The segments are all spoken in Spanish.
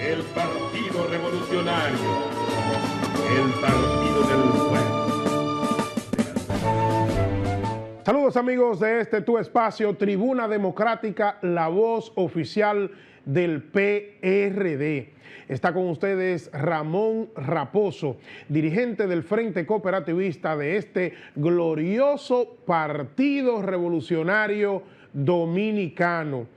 El Partido Revolucionario. El Partido del Pueblo. Saludos amigos de este tu espacio, Tribuna Democrática, la voz oficial del PRD. Está con ustedes Ramón Raposo, dirigente del Frente Cooperativista de este glorioso Partido Revolucionario Dominicano.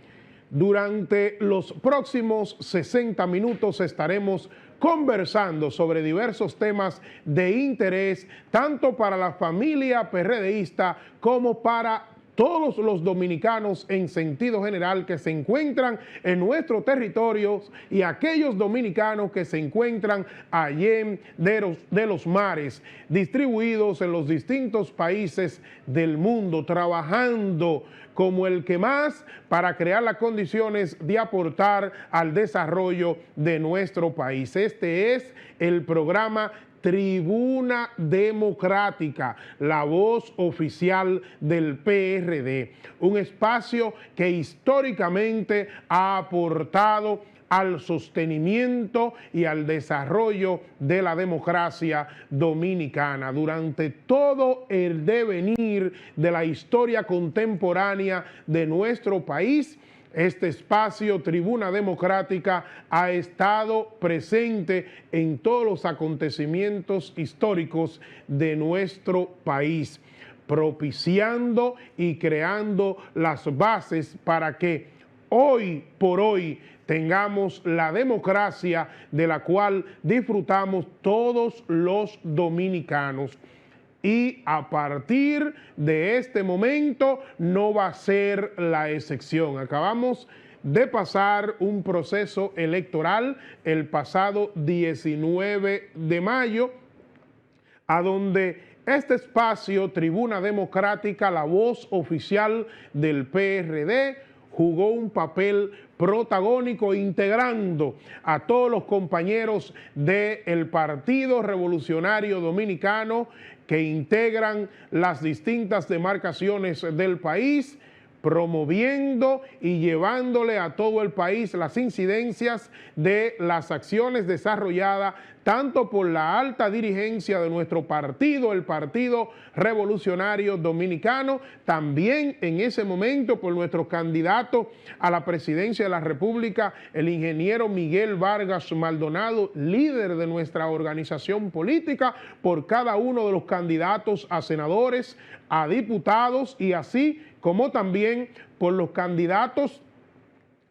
Durante los próximos 60 minutos estaremos conversando sobre diversos temas de interés, tanto para la familia PRDista como para todos los dominicanos en sentido general que se encuentran en nuestro territorio y aquellos dominicanos que se encuentran allá de los mares, distribuidos en los distintos países del mundo, trabajando como el que más para crear las condiciones de aportar al desarrollo de nuestro país. Este es el programa Tribuna Democrática, la voz oficial del PRD, un espacio que históricamente ha aportado al sostenimiento y al desarrollo de la democracia dominicana durante todo el devenir de la historia contemporánea de nuestro país. Este espacio, Tribuna Democrática, ha estado presente en todos los acontecimientos históricos de nuestro país, propiciando y creando las bases para que hoy por hoy tengamos la democracia de la cual disfrutamos todos los dominicanos. Y a partir de este momento no va a ser la excepción. Acabamos de pasar un proceso electoral el pasado 19 de mayo, a donde este espacio, Tribuna Democrática, la voz oficial del PRD, jugó un papel protagónico integrando a todos los compañeros del Partido Revolucionario Dominicano que integran las distintas demarcaciones del país, promoviendo y llevándole a todo el país las incidencias de las acciones desarrolladas tanto por la alta dirigencia de nuestro partido, el Partido Revolucionario Dominicano, también en ese momento por nuestro candidato a la presidencia de la República, el ingeniero Miguel Vargas Maldonado, líder de nuestra organización política, por cada uno de los candidatos a senadores, a diputados y así como también por los candidatos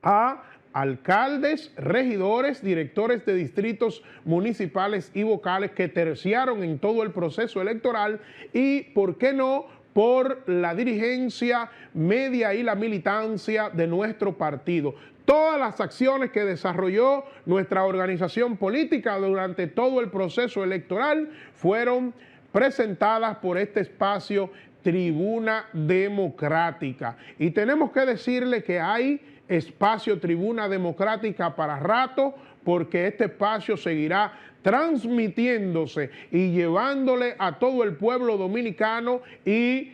a alcaldes, regidores, directores de distritos municipales y vocales que terciaron en todo el proceso electoral y, ¿por qué no?, por la dirigencia media y la militancia de nuestro partido. Todas las acciones que desarrolló nuestra organización política durante todo el proceso electoral fueron presentadas por este espacio Tribuna Democrática. Y tenemos que decirle que hay espacio Tribuna Democrática para rato, porque este espacio seguirá transmitiéndose y llevándole a todo el pueblo dominicano y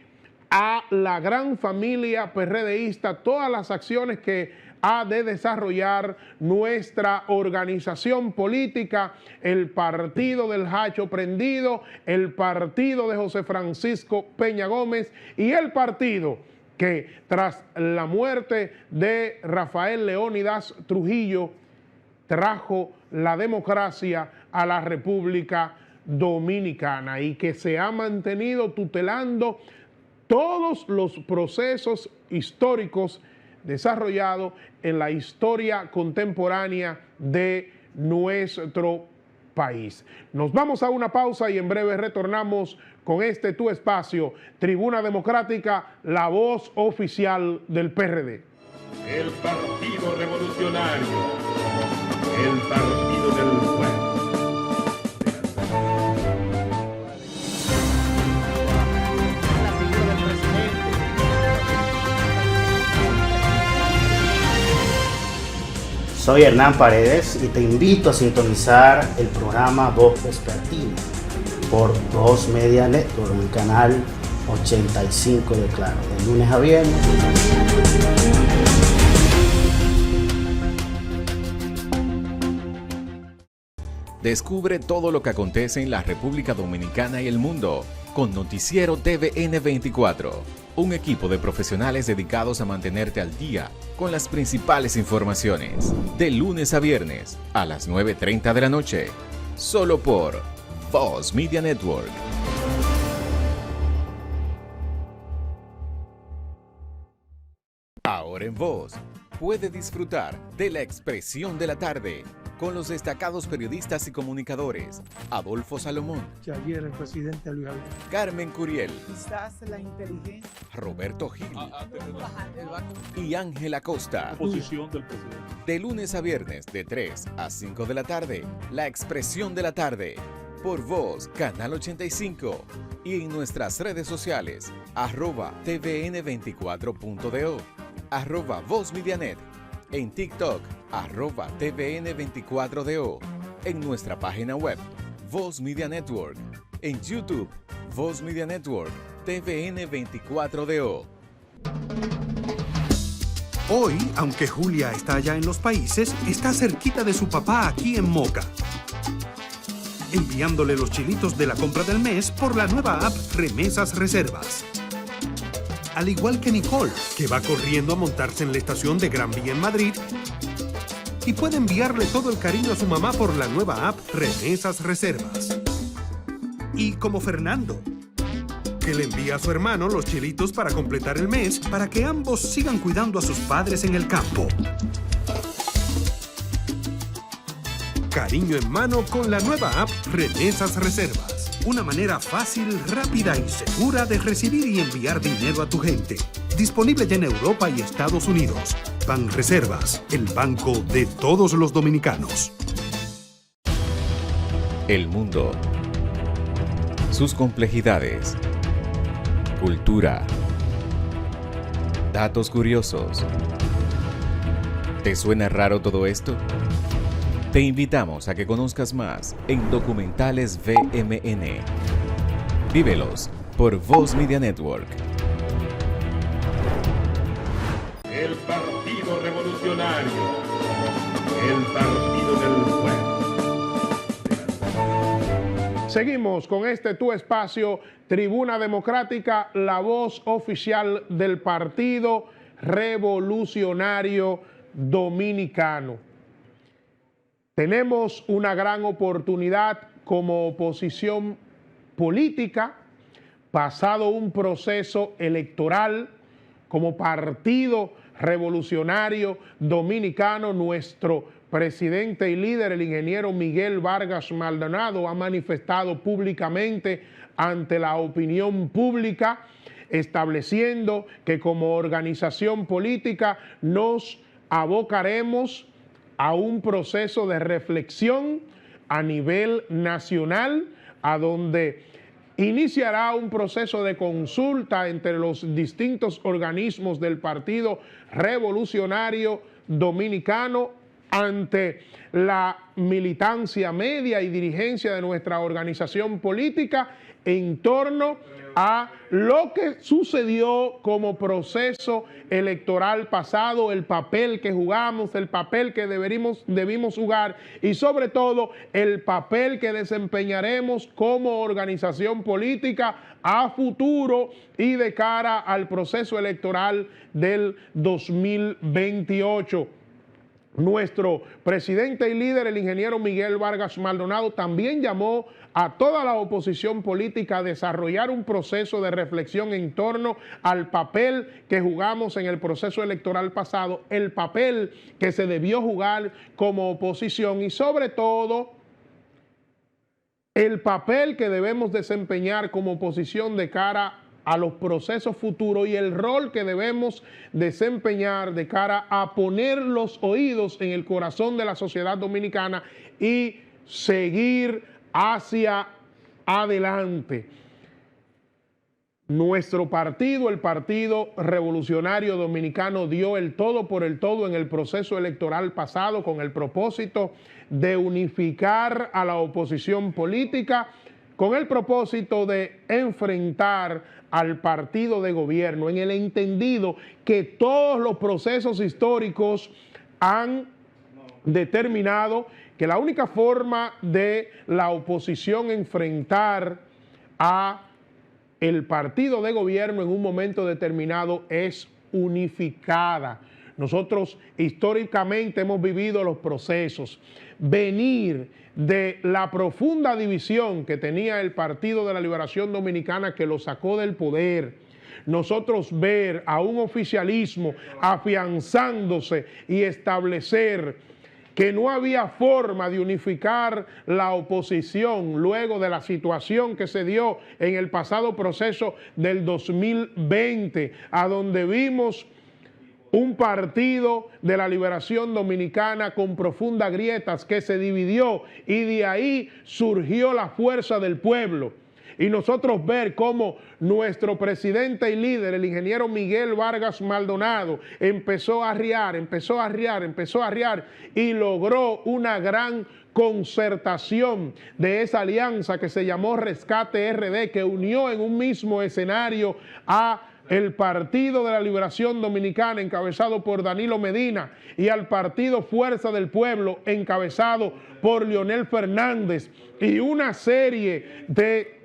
a la gran familia PRDista todas las acciones que ha de desarrollar nuestra organización política, el Partido del Hacho Prendido, el Partido de José Francisco Peña Gómez y el partido que tras la muerte de Rafael Leónidas Trujillo trajo la democracia a la República Dominicana y que se ha mantenido tutelando todos los procesos históricos desarrollados en la historia contemporánea de nuestro país. Nos vamos a una pausa y en breve retornamos con este tu espacio, Tribuna Democrática, la voz oficial del PRD. El Partido Revolucionario. El Partido del Pueblo. Soy Hernán Paredes y te invito a sintonizar el programa Voz Vespertina por Voz Media Network, en el canal 85 de Claro, de lunes a viernes. Descubre todo lo que acontece en la República Dominicana y el mundo con Noticiero TVN 24, un equipo de profesionales dedicados a mantenerte al día con las principales informaciones, de lunes a viernes a las 9:30 de la noche, solo por Voz Media Network. Ahora en Voz, puede disfrutar de La Expresión de la Tarde con los destacados periodistas y comunicadores Adolfo Salomón, que ayer el presidente Luis Abinader, Carmen Curiel, quizás la inteligencia, Roberto Gil y Ángela Costa. posición del presidente. De lunes a viernes de 3 a 5 de la tarde, La Expresión de la Tarde, por Voz, Canal 85 y en nuestras redes sociales, @tvn24.do, @VozMediaNet, en TikTok, @tvn24do, en nuestra página web, Voz Media Network, en YouTube, Voz Media Network, TVN24DO. Hoy, aunque Julia está allá en los países, está cerquita de su papá aquí en Moca, enviándole los chilitos de la compra del mes por la nueva app Remesas Reservas. Al igual que Nicole, que va corriendo a montarse en la estación de Gran Vía en Madrid y puede enviarle todo el cariño a su mamá por la nueva app Remesas Reservas. Y como Fernando, que le envía a su hermano los chilitos para completar el mes para que ambos sigan cuidando a sus padres en el campo. Cariño en mano con la nueva app Remesas Reservas. Una manera fácil, rápida y segura de recibir y enviar dinero a tu gente. Disponible ya en Europa y Estados Unidos. Banreservas, el banco de todos los dominicanos. El mundo, sus complejidades, cultura, datos curiosos. ¿Te suena raro todo esto? Te invitamos a que conozcas más en Documentales VMN. Vívelos por Voz Media Network. El Partido Revolucionario. El Partido del Pueblo. Seguimos con este tu espacio, Tribuna Democrática, la voz oficial del Partido Revolucionario Dominicano. Tenemos una gran oportunidad como oposición política, pasado un proceso electoral, como Partido Revolucionario Dominicano. Nuestro presidente y líder, el ingeniero Miguel Vargas Maldonado, ha manifestado públicamente ante la opinión pública, estableciendo que como organización política nos abocaremos a un proceso de reflexión a nivel nacional, a donde iniciará un proceso de consulta entre los distintos organismos del Partido Revolucionario Dominicano ante la militancia media y dirigencia de nuestra organización política en torno a lo que sucedió como proceso electoral pasado, el papel que jugamos, el papel que debimos jugar y sobre todo el papel que desempeñaremos como organización política a futuro y de cara al proceso electoral del 2028. Nuestro presidente y líder, el ingeniero Miguel Vargas Maldonado, también llamó a toda la oposición política a desarrollar un proceso de reflexión en torno al papel que jugamos en el proceso electoral pasado, el papel que se debió jugar como oposición y sobre todo el papel que debemos desempeñar como oposición de cara a los procesos futuros y el rol que debemos desempeñar de cara a poner los oídos en el corazón de la sociedad dominicana y seguir hacia adelante. Nuestro partido, el Partido Revolucionario Dominicano, dio el todo por el todo en el proceso electoral pasado con el propósito de unificar a la oposición política, con el propósito de enfrentar al partido de gobierno, en el entendido que todos los procesos históricos han determinado que la única forma de la oposición enfrentar a el partido de gobierno en un momento determinado es unificada. Nosotros históricamente hemos vivido los procesos. Venir de la profunda división que tenía el Partido de la Liberación Dominicana, que lo sacó del poder, nosotros ver a un oficialismo afianzándose y establecer que no había forma de unificar la oposición luego de la situación que se dio en el pasado proceso del 2020, a donde vimos un partido de la Liberación Dominicana con profundas grietas que se dividió, y de ahí surgió la fuerza del pueblo. Y nosotros ver cómo nuestro presidente y líder, el ingeniero Miguel Vargas Maldonado, empezó a arriar y logró una gran concertación de esa alianza que se llamó Rescate RD, que unió en un mismo escenario a el Partido de la Liberación Dominicana, encabezado por Danilo Medina, y al Partido Fuerza del Pueblo, encabezado por Leonel Fernández, y una serie de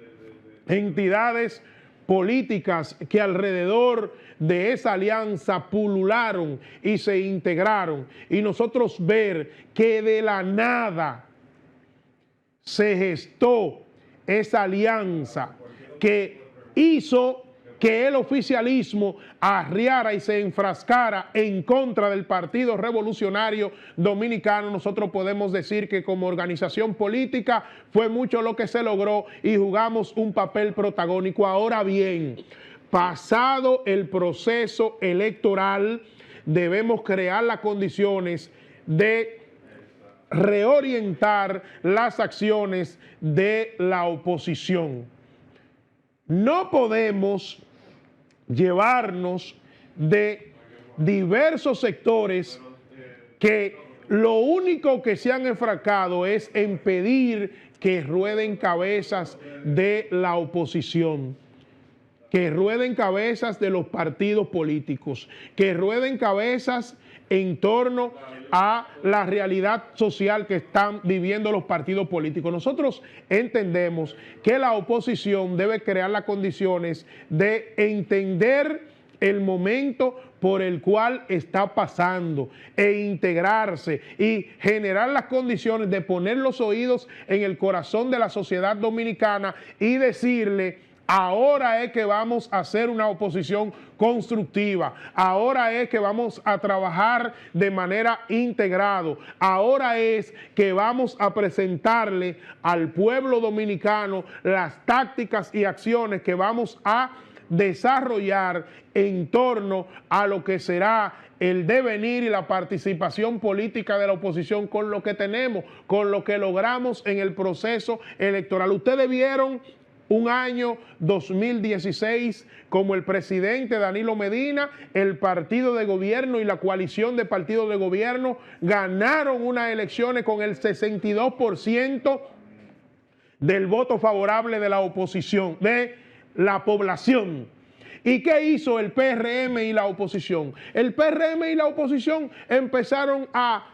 entidades políticas que alrededor de esa alianza pulularon y se integraron. Y nosotros ver que de la nada se gestó esa alianza que hizo que el oficialismo arriara y se enfrascara en contra del Partido Revolucionario Dominicano. Nosotros podemos decir que como organización política fue mucho lo que se logró y jugamos un papel protagónico. Ahora bien, pasado el proceso electoral, debemos crear las condiciones de reorientar las acciones de la oposición. No podemos llevarnos de diversos sectores que lo único que se han enfrascado es en pedir que rueden cabezas de la oposición, que rueden cabezas de los partidos políticos, que rueden cabezas en torno a la realidad social que están viviendo los partidos políticos. Nosotros entendemos que la oposición debe crear las condiciones de entender el momento por el cual está pasando e integrarse y generar las condiciones de poner los oídos en el corazón de la sociedad dominicana y decirle: ahora es que vamos a hacer una oposición constructiva, ahora es que vamos a trabajar de manera integrada, ahora es que vamos a presentarle al pueblo dominicano las tácticas y acciones que vamos a desarrollar en torno a lo que será el devenir y la participación política de la oposición con lo que tenemos, con lo que logramos en el proceso electoral. Ustedes vieron un año 2016 como el presidente Danilo Medina, el partido de gobierno y la coalición de partidos de gobierno ganaron unas elecciones con el 62% del voto favorable de la oposición, de la población. ¿Y qué hizo el PRM y la oposición? El PRM y la oposición empezaron a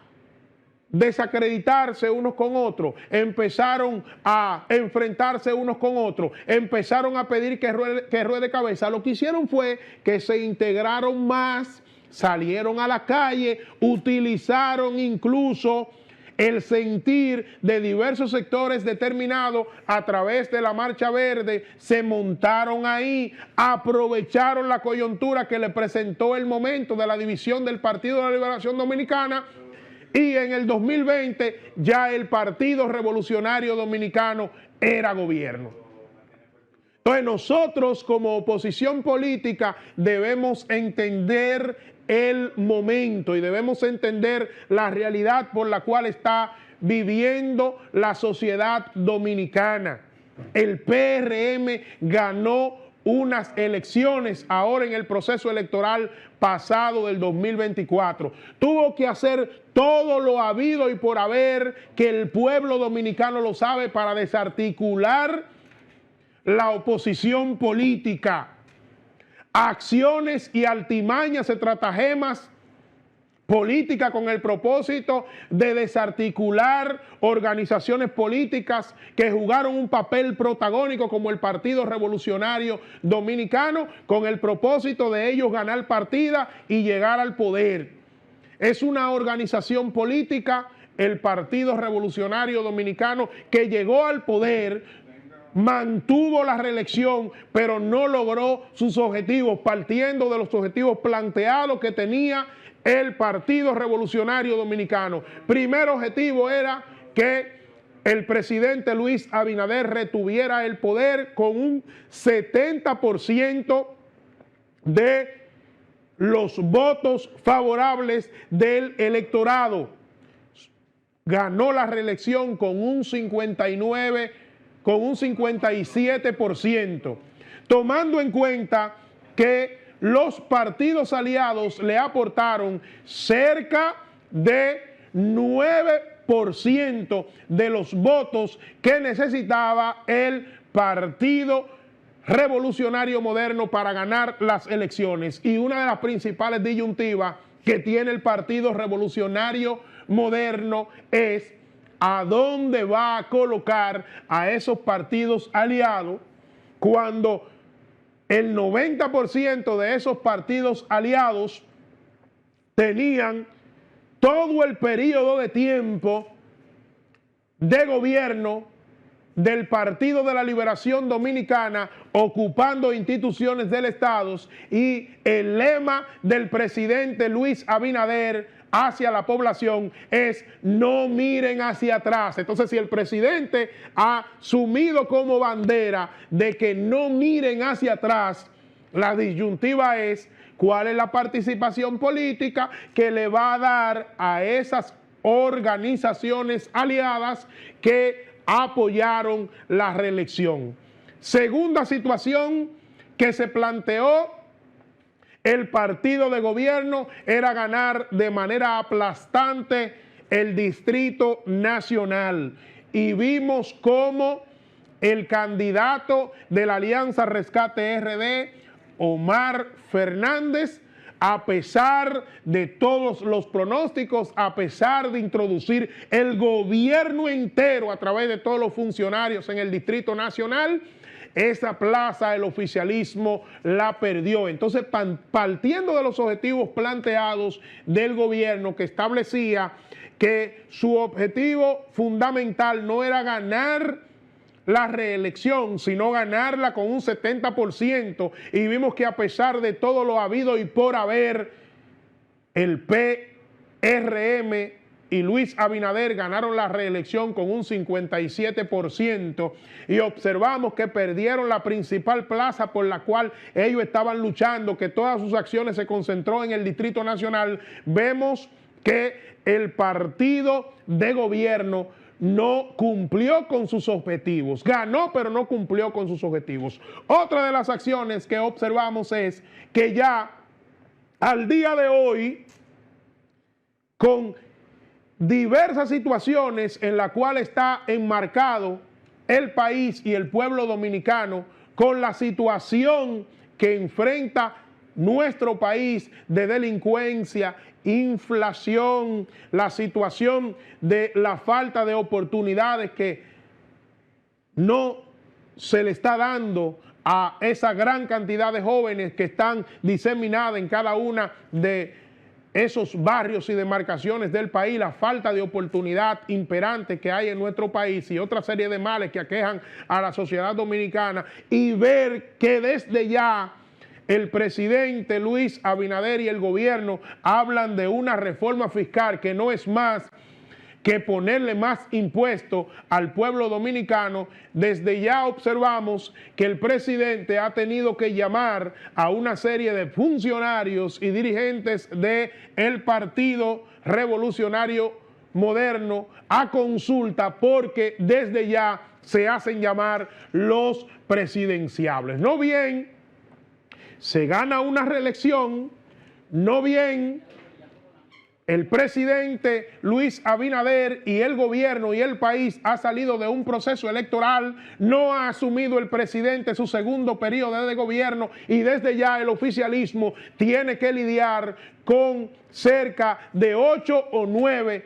desacreditarse unos con otros, empezaron a enfrentarse unos con otros, empezaron a pedir que ruede cabeza. Lo que hicieron fue que se integraron más, salieron a la calle, utilizaron incluso el sentir de diversos sectores determinados a través de la Marcha Verde, se montaron ahí, aprovecharon la coyuntura que le presentó el momento de la división del Partido de la Liberación Dominicana. Y en el 2020 ya el Partido Revolucionario Dominicano era gobierno. Entonces nosotros como oposición política debemos entender el momento y debemos entender la realidad por la cual está viviendo la sociedad dominicana. El PRM ganó unas elecciones ahora en el proceso electoral pasado del 2024. Tuvo que hacer todo lo habido y por haber, que el pueblo dominicano lo sabe, para desarticular la oposición política. Acciones y altimañas, estratagemas política con el propósito de desarticular organizaciones políticas que jugaron un papel protagónico como el Partido Revolucionario Dominicano, con el propósito de ellos ganar partida y llegar al poder. Es una organización política, el Partido Revolucionario Dominicano, que llegó al poder, mantuvo la reelección, pero no logró sus objetivos, partiendo de los objetivos planteados que tenía el Partido Revolucionario Dominicano. Primer objetivo era que el presidente Luis Abinader retuviera el poder con un 70% de los votos favorables del electorado. Ganó la reelección con un 57%, tomando en cuenta que los partidos aliados le aportaron cerca de 9% de los votos que necesitaba el Partido Revolucionario Moderno para ganar las elecciones. Y una de las principales disyuntivas que tiene el Partido Revolucionario Moderno es a dónde va a colocar a esos partidos aliados cuando el 90% de esos partidos aliados tenían todo el periodo de tiempo de gobierno del Partido de la Liberación Dominicana ocupando instituciones del Estado, y el lema del presidente Luis Abinader hacia la población es: no miren hacia atrás. Entonces, si el presidente ha asumido como bandera de que no miren hacia atrás, la disyuntiva es cuál es la participación política que le va a dar a esas organizaciones aliadas que apoyaron la reelección. Segunda situación que se planteó el partido de gobierno era ganar de manera aplastante el Distrito Nacional. Y vimos cómo el candidato de la Alianza Rescate RD, Omar Fernández, a pesar de todos los pronósticos, a pesar de introducir el gobierno entero a través de todos los funcionarios en el Distrito Nacional, esa plaza el oficialismo la perdió. Entonces, partiendo de los objetivos planteados del gobierno, que establecía que su objetivo fundamental no era ganar la reelección, sino ganarla con un 70%, y vimos que a pesar de todo lo habido y por haber, el PRM y Luis Abinader ganaron la reelección con un 57%, y observamos que perdieron la principal plaza por la cual ellos estaban luchando, que todas sus acciones se concentró en el Distrito Nacional. Vemos que el partido de gobierno no cumplió con sus objetivos. Ganó, pero no cumplió con sus objetivos. Otra de las acciones que observamos es que ya al día de hoy, con diversas situaciones en las cuales está enmarcado el país y el pueblo dominicano, con la situación que enfrenta nuestro país de delincuencia, inflación, la situación de la falta de oportunidades que no se le está dando a esa gran cantidad de jóvenes que están diseminadas en cada una de esos barrios y demarcaciones del país, la falta de oportunidad imperante que hay en nuestro país y otra serie de males que aquejan a la sociedad dominicana, y ver que desde ya el presidente Luis Abinader y el gobierno hablan de una reforma fiscal que no es más que ponerle más impuestos al pueblo dominicano. Desde ya observamos que el presidente ha tenido que llamar a una serie de funcionarios y dirigentes del Partido Revolucionario Moderno a consulta, porque desde ya se hacen llamar los presidenciables. No bien se gana una reelección, no bien el presidente Luis Abinader y el gobierno y el país ha salido de un proceso electoral, no ha asumido el presidente su segundo periodo de gobierno y desde ya el oficialismo tiene que lidiar con cerca de 8 o 9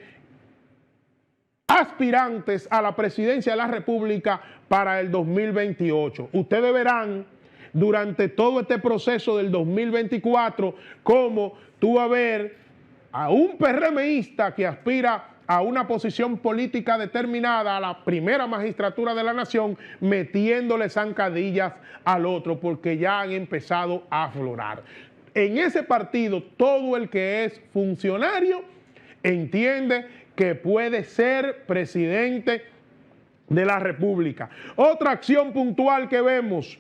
aspirantes a la presidencia de la República para el 2028. Ustedes verán durante todo este proceso del 2024 cómo tú vas a ver a un PRMista que aspira a una posición política determinada, a la primera magistratura de la nación, metiéndole zancadillas al otro, porque ya han empezado a aflorar. En ese partido, todo el que es funcionario entiende que puede ser presidente de la República. Otra acción puntual que vemos,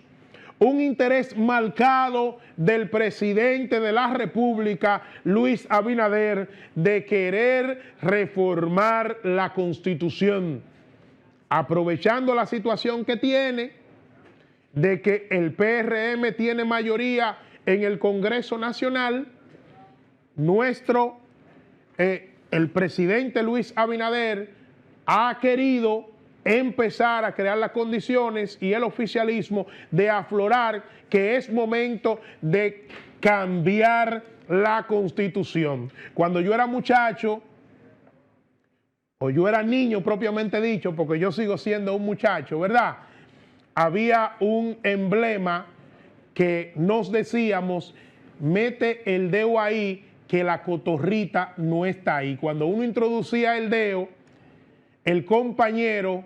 un interés marcado del presidente de la República, Luis Abinader, de querer reformar la Constitución, aprovechando la situación que tiene, de que el PRM tiene mayoría en el Congreso Nacional. El presidente Luis Abinader ha querido empezar a crear las condiciones y el oficialismo de aflorar que es momento de cambiar la Constitución. Cuando yo era muchacho, o yo era niño propiamente dicho, porque yo sigo siendo un muchacho, ¿verdad? Había un emblema que nos decíamos, mete el dedo ahí, que la cotorrita no está ahí. Cuando uno introducía el dedo, el compañero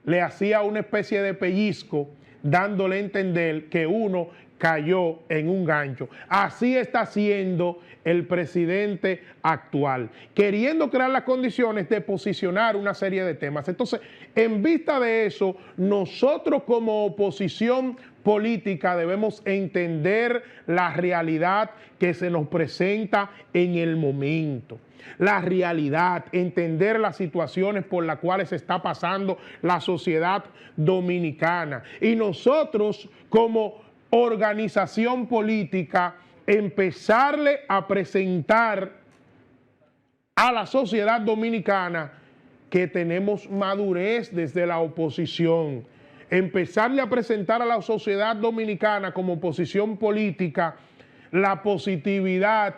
le hacía una especie de pellizco, dándole a entender que uno cayó en un gancho. Así está haciendo el presidente actual, queriendo crear las condiciones de posicionar una serie de temas. Entonces, en vista de eso, nosotros como oposición política debemos entender la realidad que se nos presenta en el momento. La realidad, entender las situaciones por las cuales está pasando la sociedad dominicana. Y nosotros como organización política empezarle a presentar a la sociedad dominicana que tenemos madurez desde la oposición. Empezarle a presentar a la sociedad dominicana como oposición política la positividad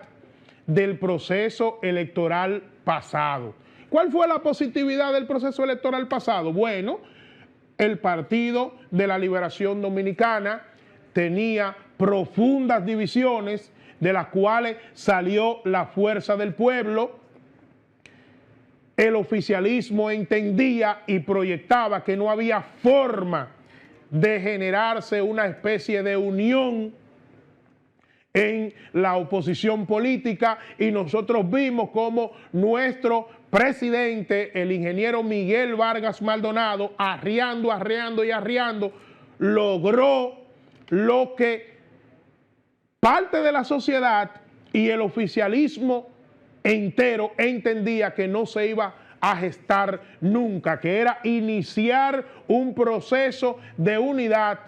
del proceso electoral pasado. ¿Cuál fue la positividad del proceso electoral pasado? Bueno, el Partido de la Liberación Dominicana tenía profundas divisiones de las cuales salió la fuerza del pueblo. El oficialismo entendía y proyectaba que no había forma de generarse una especie de unión en la oposición política y nosotros vimos cómo nuestro presidente, el ingeniero Miguel Vargas Maldonado, arreando y arreando, logró lo que parte de la sociedad y el oficialismo entero entendía que no se iba a gestar nunca, que era iniciar un proceso de unidad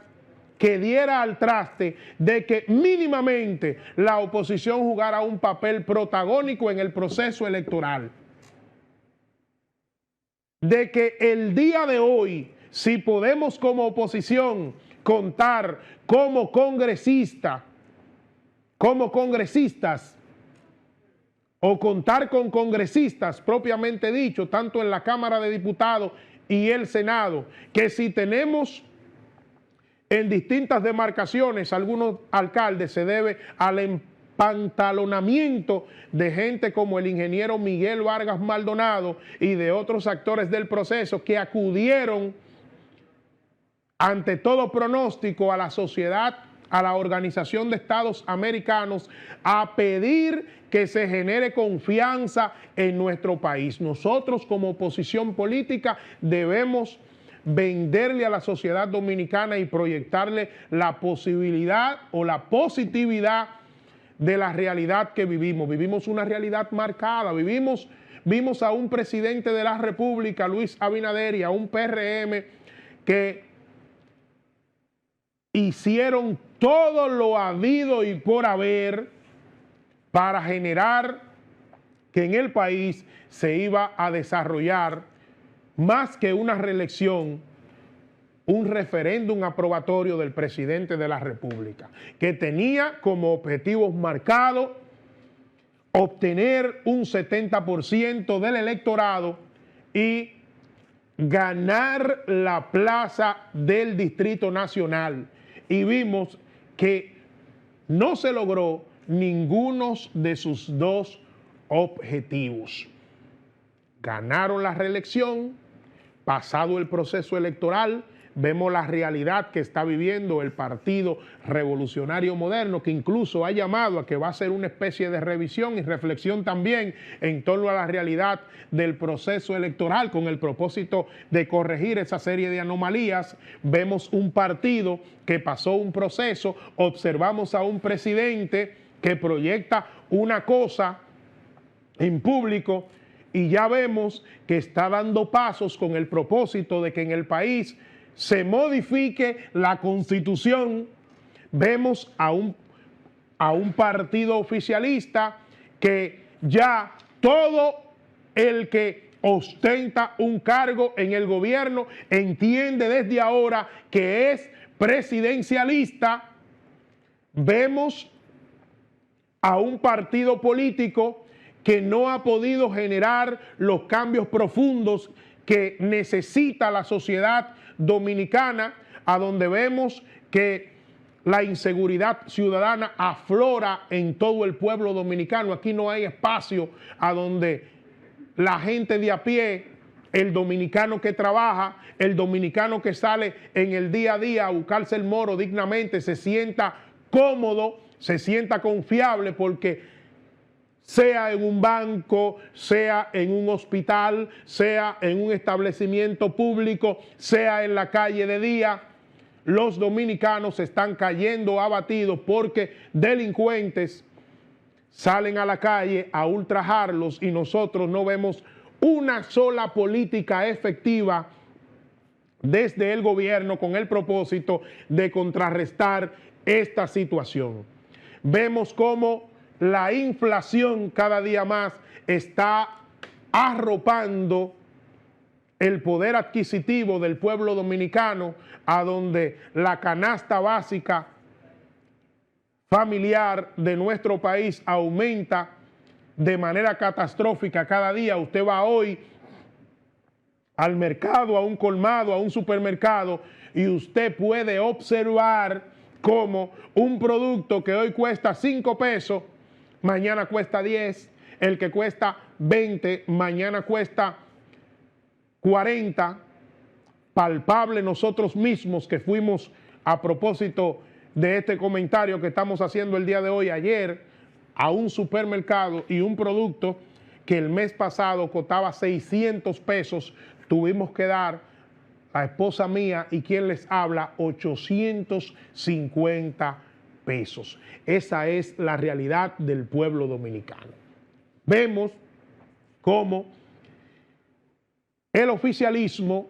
que diera al traste de que mínimamente la oposición jugara un papel protagónico en el proceso electoral. De que el día de hoy, si podemos como oposición contar como congresistas, o contar con congresistas propiamente dicho, tanto en la Cámara de Diputados y el Senado, que si tenemos en distintas demarcaciones algunos alcaldes, se debe al empantalonamiento de gente como el ingeniero Miguel Vargas Maldonado y de otros actores del proceso que acudieron ante todo pronóstico a la sociedad, a la Organización de Estados Americanos, a pedir que se genere confianza en nuestro país. Nosotros como oposición política debemos venderle a la sociedad dominicana y proyectarle la posibilidad o la positividad de la realidad que vivimos. Vivimos una realidad marcada, vimos a un presidente de la República, Luis Abinader, y a un PRM que hicieron todo lo habido y por haber para generar que en el país se iba a desarrollar más que una reelección, un referéndum aprobatorio del presidente de la República, que tenía como objetivos marcados obtener un 70% del electorado y ganar la plaza del Distrito Nacional. Y vimos que no se logró ninguno de sus dos objetivos. Ganaron la reelección, pasado el proceso electoral, vemos la realidad que está viviendo el Partido Revolucionario Moderno, que incluso ha llamado a que va a ser una especie de revisión y reflexión también en torno a la realidad del proceso electoral con el propósito de corregir esa serie de anomalías. Vemos un partido que pasó un proceso, observamos a un presidente que proyecta una cosa en público y ya vemos que está dando pasos con el propósito de que en el país se modifique la Constitución. Vemos a un partido oficialista que ya todo el que ostenta un cargo en el gobierno entiende desde ahora que es presidencialista. Vemos a un partido político que no ha podido generar los cambios profundos que necesita la sociedad dominicana, a donde vemos que la inseguridad ciudadana aflora en todo el pueblo dominicano. Aquí no hay espacio a donde la gente de a pie, el dominicano que trabaja, el dominicano que sale en el día a día a buscarse el moro dignamente, se sienta cómodo, se sienta confiable, porque sea en un banco, sea en un hospital, sea en un establecimiento público, sea en la calle de día, los dominicanos están cayendo abatidos porque delincuentes salen a la calle a ultrajarlos y nosotros no vemos una sola política efectiva desde el gobierno con el propósito de contrarrestar esta situación. Vemos cómo la inflación cada día más está arropando el poder adquisitivo del pueblo dominicano, a donde la canasta básica familiar de nuestro país aumenta de manera catastrófica cada día. Usted va hoy al mercado, a un colmado, a un supermercado, y usted puede observar cómo un producto que hoy cuesta 5 pesos, mañana cuesta 10, el que cuesta 20, mañana cuesta 40, palpable nosotros mismos que fuimos, a propósito de este comentario que estamos haciendo el día de hoy, ayer a un supermercado, y un producto que el mes pasado costaba 600 pesos, tuvimos que dar, la esposa mía y quien les habla, 850 pesos. Esa es la realidad del pueblo dominicano. Vemos cómo el oficialismo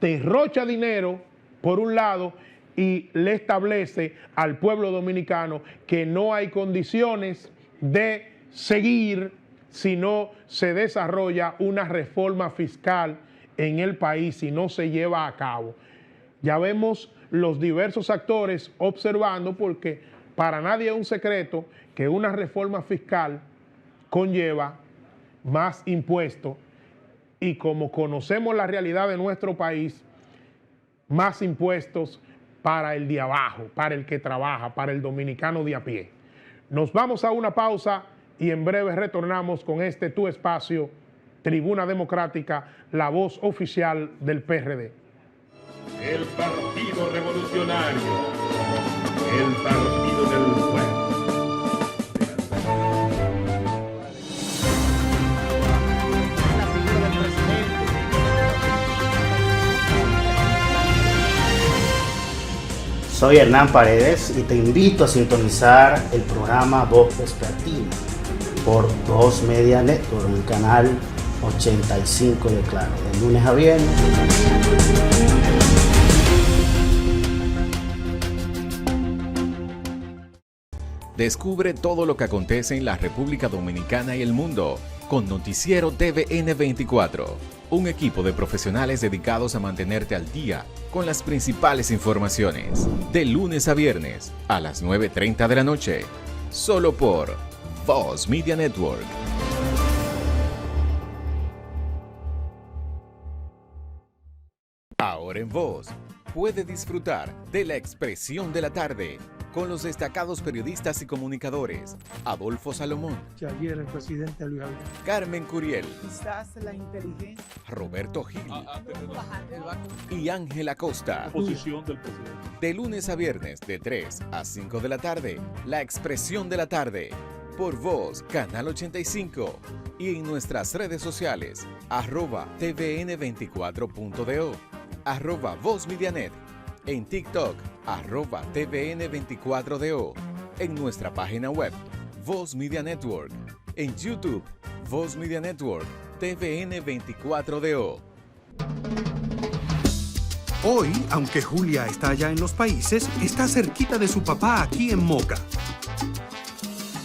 derrocha dinero por un lado y le establece al pueblo dominicano que no hay condiciones de seguir si no se desarrolla una reforma fiscal en el país, si no se lleva a cabo. Ya vemos los diversos actores observando, porque para nadie es un secreto que una reforma fiscal conlleva más impuestos, y como conocemos la realidad de nuestro país, más impuestos para el de abajo, para el que trabaja, para el dominicano de a pie. Nos vamos a una pausa y en breve retornamos con este tu espacio, Tribuna Democrática, la voz oficial del PRD. El Partido Revolucionario, el Partido del Pueblo. Soy Hernán Paredes y te invito a sintonizar el programa Voz Vespertina por 2 Media Network, en el canal 85 de Claro, de lunes a viernes. Descubre todo lo que acontece en la República Dominicana y el mundo con Noticiero TVN 24, un equipo de profesionales dedicados a mantenerte al día con las principales informaciones, de lunes a viernes a las 9:30 de la noche, solo por Voz Media Network. Ahora en Voz, puede disfrutar de La Expresión de la Tarde con los destacados periodistas y comunicadores Adolfo Salomón, Que ayer el presidente Luis Abinader. Carmen Curiel, Quizás la inteligencia. Roberto Gil y Ángela Costa. Posición del presidente. De lunes a viernes de 3 a 5 de la tarde, La Expresión de la Tarde, por Voz, Canal 85 y en nuestras redes sociales, @tvn24.do, @VozMediaNet, en TikTok, @tvn24do, en nuestra página web, Voz Media Network, en YouTube, Voz Media Network, TVN24DO. Hoy, aunque Julia está allá en los países, está cerquita de su papá aquí en Moca,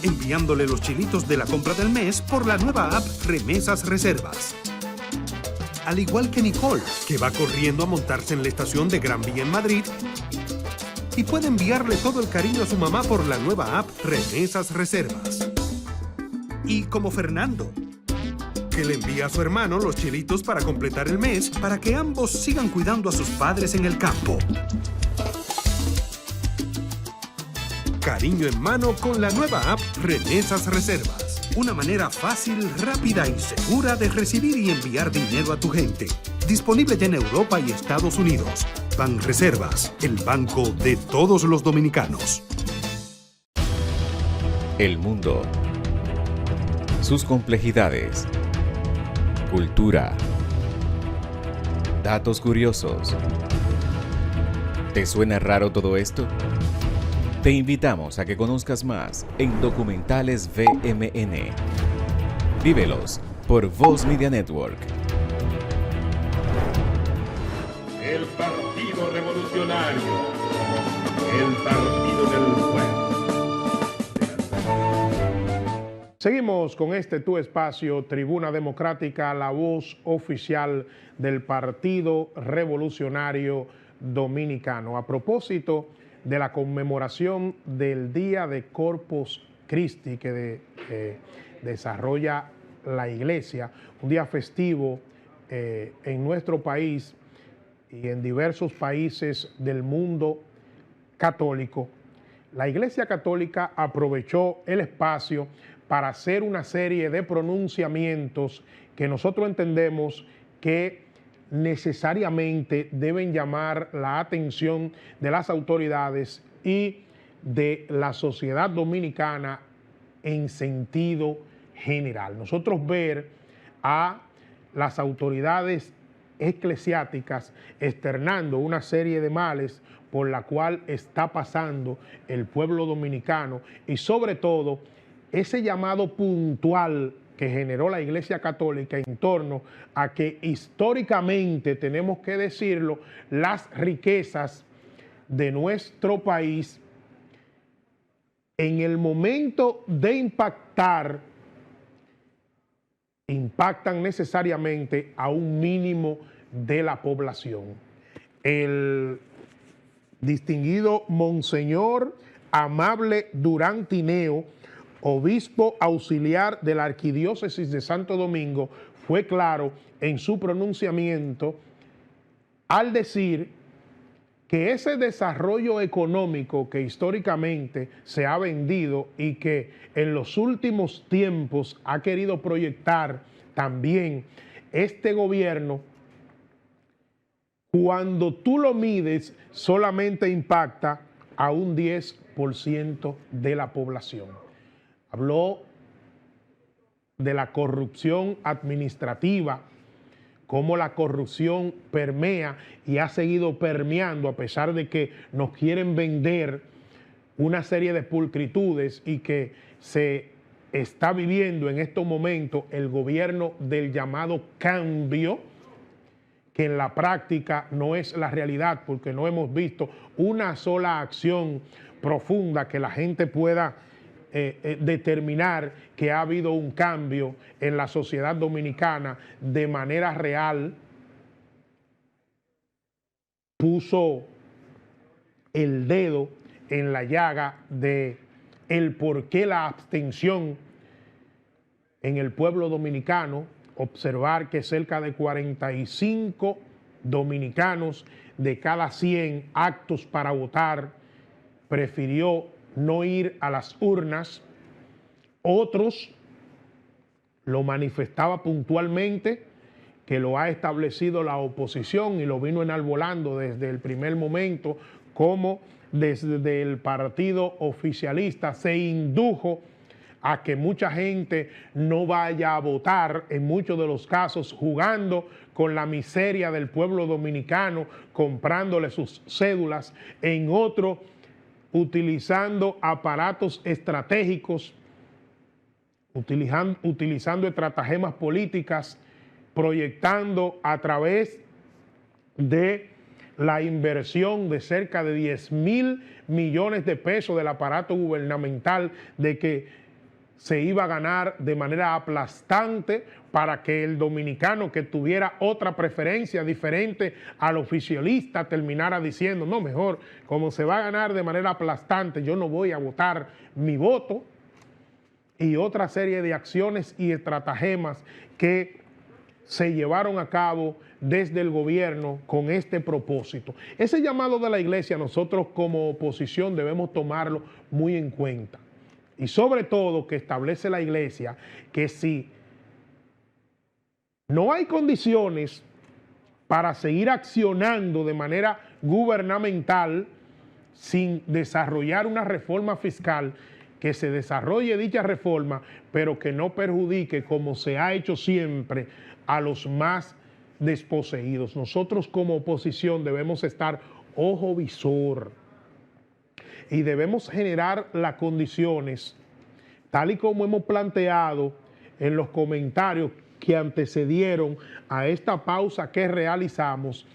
enviándole los chilitos de la compra del mes por la nueva app Remesas Reservas. Al igual que Nicole, que va corriendo a montarse en la estación de Gran Vía en Madrid y puede enviarle todo el cariño a su mamá por la nueva app Remesas Reservas. Y como Fernando, que le envía a su hermano los chilitos para completar el mes para que ambos sigan cuidando a sus padres en el campo. Cariño en mano con la nueva app Remesas Reservas. Una manera fácil, rápida y segura de recibir y enviar dinero a tu gente. Disponible ya en Europa y Estados Unidos. Banreservas, el banco de todos los dominicanos. El mundo, sus complejidades, cultura, datos curiosos. ¿Te suena raro todo esto? Te invitamos a que conozcas más en Documentales VMN. Vívelos por Voz Media Network. El Partido Revolucionario. El Partido del Pueblo. Seguimos con este tu espacio, Tribuna Democrática, la voz oficial del Partido Revolucionario Dominicano. A propósito de la conmemoración del Día de Corpus Christi que desarrolla la Iglesia, un día festivo en nuestro país y en diversos países del mundo católico. La Iglesia Católica aprovechó el espacio para hacer una serie de pronunciamientos que nosotros entendemos que necesariamente deben llamar la atención de las autoridades y de la sociedad dominicana en sentido general. Nosotros ver a las autoridades eclesiásticas externando una serie de males por la cual está pasando el pueblo dominicano y sobre todo ese llamado puntual que generó la Iglesia Católica en torno a que históricamente, tenemos que decirlo, las riquezas de nuestro país en el momento de impactan necesariamente a un mínimo de la población. El distinguido Monseñor Amable Durán Tineo, obispo auxiliar de la Arquidiócesis de Santo Domingo, fue claro en su pronunciamiento al decir que ese desarrollo económico que históricamente se ha vendido y que en los últimos tiempos ha querido proyectar también este gobierno, cuando tú lo mides solamente impacta a un 10% de la población. Habló de la corrupción administrativa, cómo la corrupción permea y ha seguido permeando a pesar de que nos quieren vender una serie de pulcritudes y que se está viviendo en estos momentos el gobierno del llamado cambio, que en la práctica no es la realidad porque no hemos visto una sola acción profunda que la gente pueda determinar que ha habido un cambio en la sociedad dominicana de manera real, puso el dedo en la llaga de el por qué la abstención en el pueblo dominicano, observar que cerca de 45 dominicanos de cada 100 aptos para votar prefirió no ir a las urnas. Otros lo manifestaba puntualmente, que lo ha establecido la oposición y lo vino enarbolando desde el primer momento, como desde el partido oficialista se indujo a que mucha gente no vaya a votar, en muchos de los casos jugando con la miseria del pueblo dominicano, comprándole sus cédulas, en otro utilizando aparatos estratégicos, utilizando estratagemas políticas, proyectando a través de la inversión de cerca de 10.000 millones de pesos del aparato gubernamental de que se iba a ganar de manera aplastante para que el dominicano que tuviera otra preferencia diferente al oficialista terminara diciendo, no, mejor, como se va a ganar de manera aplastante, yo no voy a votar mi voto, y otra serie de acciones y estratagemas que se llevaron a cabo desde el gobierno con este propósito. Ese llamado de la iglesia nosotros como oposición debemos tomarlo muy en cuenta. Y sobre todo que establece la iglesia que si no hay condiciones para seguir accionando de manera gubernamental sin desarrollar una reforma fiscal, que se desarrolle dicha reforma, pero que no perjudique, como se ha hecho siempre, a los más desposeídos. Nosotros como oposición debemos estar ojo visor y debemos generar las condiciones, tal y como hemos planteado en los comentarios que antecedieron a esta pausa que realizamos,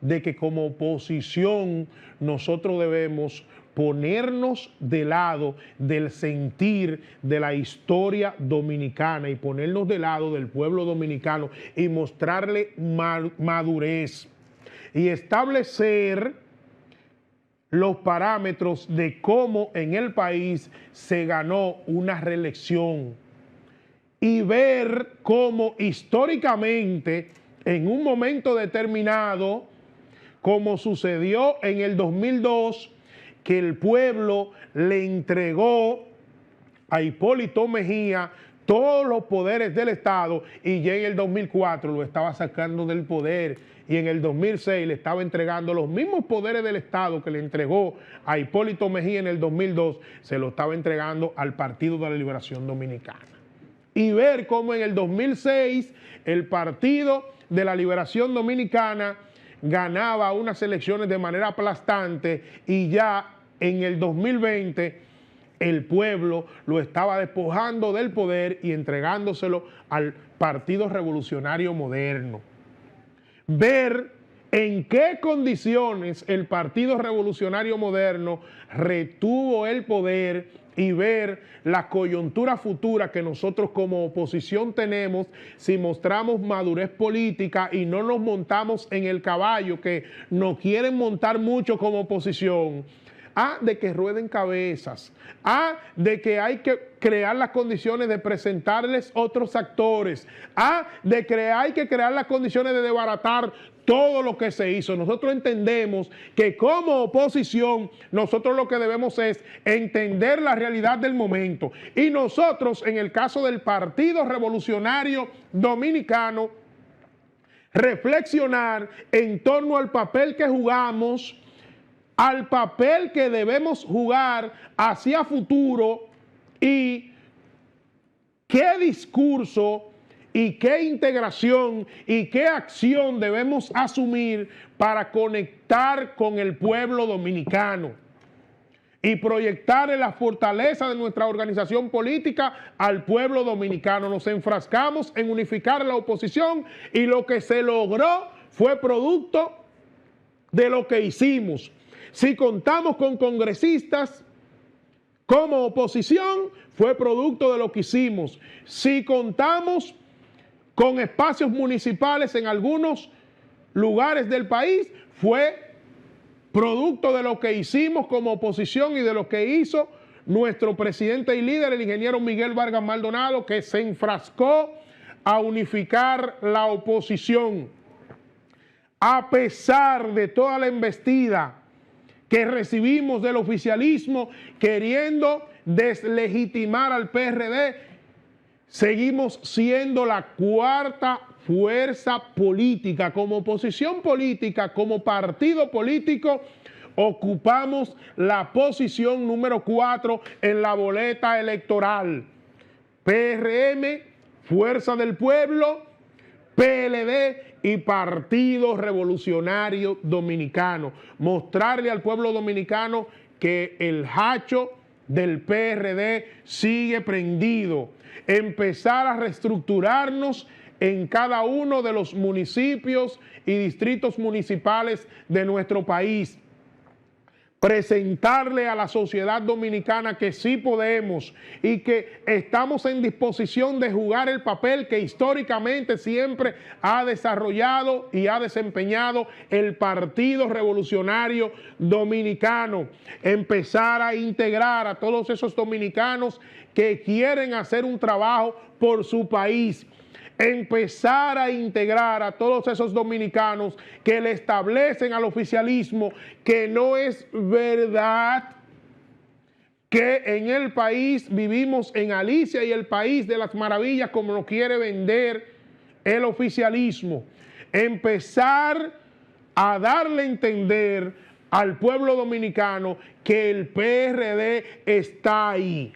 de que como oposición nosotros debemos ponernos de lado del sentir de la historia dominicana y ponernos de lado del pueblo dominicano y mostrarle madurez y establecer los parámetros de cómo en el país se ganó una reelección y ver cómo históricamente en un momento determinado, como sucedió en el 2002, que el pueblo le entregó a Hipólito Mejía todos los poderes del Estado y ya en el 2004 lo estaba sacando del poder y en el 2006 le estaba entregando los mismos poderes del Estado que le entregó a Hipólito Mejía en el 2002, se lo estaba entregando al Partido de la Liberación Dominicana. Y ver cómo en el 2006 el Partido de la Liberación Dominicana ganaba unas elecciones de manera aplastante y ya en el 2020 el pueblo lo estaba despojando del poder y entregándoselo al Partido Revolucionario Moderno. Ver en qué condiciones el Partido Revolucionario Moderno retuvo el poder y ver la coyuntura futura que nosotros como oposición tenemos si mostramos madurez política y no nos montamos en el caballo que nos quieren montar mucho como oposición. De que rueden cabezas, de que hay que crear las condiciones de presentarles otros actores, de que hay que crear las condiciones de desbaratar todo lo que se hizo. Nosotros entendemos que como oposición, nosotros lo que debemos es entender la realidad del momento. Y nosotros, en el caso del Partido Revolucionario Dominicano, reflexionar en torno al papel que jugamos, al papel que debemos jugar hacia futuro y qué discurso y qué integración y qué acción debemos asumir para conectar con el pueblo dominicano y proyectar la fortaleza de nuestra organización política al pueblo dominicano. Nos enfrascamos en unificar la oposición y lo que se logró fue producto de lo que hicimos. Si contamos con congresistas como oposición fue producto de lo que hicimos. Si contamos con espacios municipales en algunos lugares del país, fue producto de lo que hicimos como oposición y de lo que hizo nuestro presidente y líder, el ingeniero Miguel Vargas Maldonado, que se enfrascó a unificar la oposición. A pesar de toda la embestida que recibimos del oficialismo queriendo deslegitimar al PRD, seguimos siendo la cuarta fuerza política. Como oposición política, como partido político, ocupamos la posición número 4 en la boleta electoral. PRM, Fuerza del Pueblo, PLD y Partido Revolucionario Dominicano. Mostrarle al pueblo dominicano que el hacho del PRD sigue prendido. Empezar a reestructurarnos en cada uno de los municipios y distritos municipales de nuestro país. Presentarle a la sociedad dominicana que sí podemos y que estamos en disposición de jugar el papel que históricamente siempre ha desarrollado y ha desempeñado el Partido Revolucionario Dominicano. Empezar a integrar a todos esos dominicanos que quieren hacer un trabajo por su país. Empezar a integrar a todos esos dominicanos que le establecen al oficialismo que no es verdad que en el país vivimos en Alicia y el país de las maravillas como lo quiere vender el oficialismo. Empezar a darle a entender al pueblo dominicano que el PRD está ahí,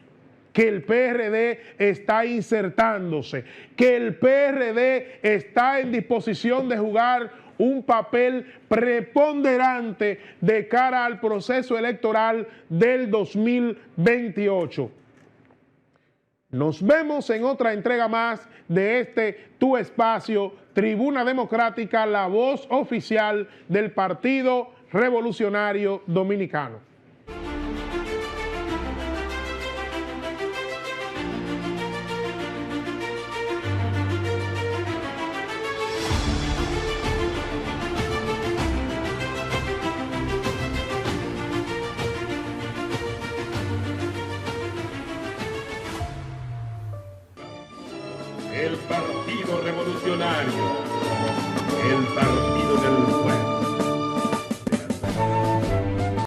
que el PRD está insertándose, que el PRD está en disposición de jugar un papel preponderante de cara al proceso electoral del 2028. Nos vemos en otra entrega más de este tu espacio, Tribuna Democrática, la voz oficial del Partido Revolucionario Dominicano. El Partido Revolucionario, el Partido del Pueblo.